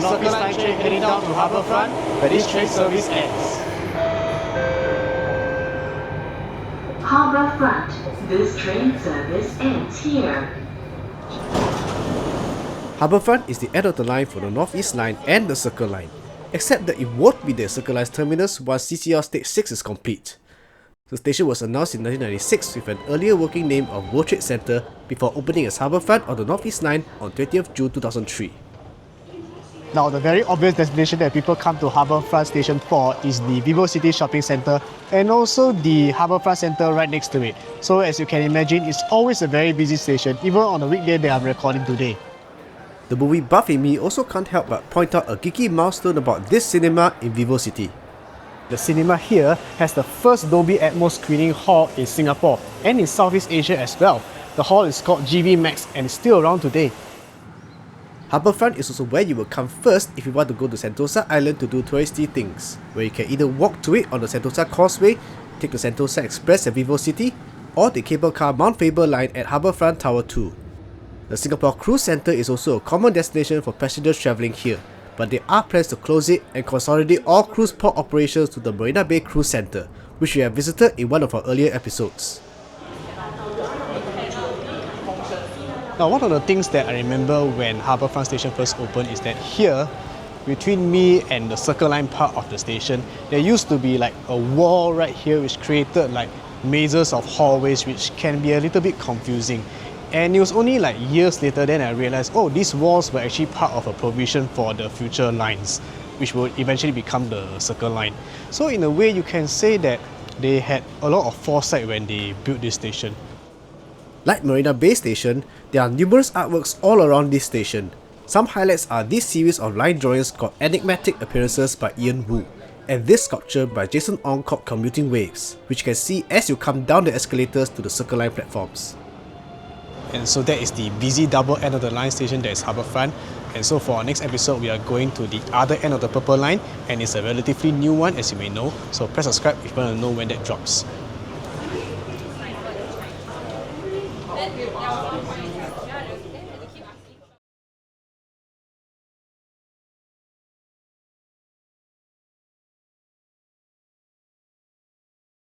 Circle Line train heading down to HarbourFront, where this train service ends. HarbourFront. This train service ends here. HarbourFront is the end of the line for the North East Line and the Circle Line, except that it won't be the Circle Line's terminus once CCL Stage 6 is complete. The station was announced in 1996 with an earlier working name of World Trade Center before opening as HarbourFront on the North East Line on 20th June 2003. Now, the very obvious destination that people come to HarbourFront Station for is the VivoCity Shopping Centre and also the HarbourFront Centre right next to it. So as you can imagine, it's always a very busy station, even on the weekday that I'm recording today. The movie buff in me also can't help but point out a geeky milestone about this cinema in VivoCity. The cinema here has the first Dolby Atmos screening hall in Singapore and in Southeast Asia as well. The hall is called GV Max and is still around today. HarbourFront is also where you will come first if you want to go to Sentosa Island to do touristy things, where you can either walk to it on the Sentosa Causeway, take the Sentosa Express at VivoCity, or the cable car Mount Faber line at HarbourFront Tower 2. The Singapore Cruise Centre is also a common destination for passengers travelling here, but there are plans to close it and consolidate all cruise port operations to the Marina Bay Cruise Centre, which we have visited in one of our earlier episodes. Now, one of the things that I remember when HarbourFront Station first opened is that here, between me and the Circle Line part of the station, there used to be like a wall right here which created like mazes of hallways which can be a little bit confusing. And it was only like years later then I realized, oh, these walls were actually part of a provision for the future lines, which would eventually become the Circle Line. So in a way, you can say that they had a lot of foresight when they built this station. Like Marina Bay Station, there are numerous artworks all around this station. Some highlights are this series of line drawings called Enigmatic Appearances by Ian Wu, and this sculpture by Jason Ong called Commuting Waves, which you can see as you come down the escalators to the Circle Line platforms. And so that is the busy double end of the line station that is HarbourFront. And so for our next episode, we are going to the other end of the purple line, and it's a relatively new one, as you may know. So press subscribe if you want to know when that drops.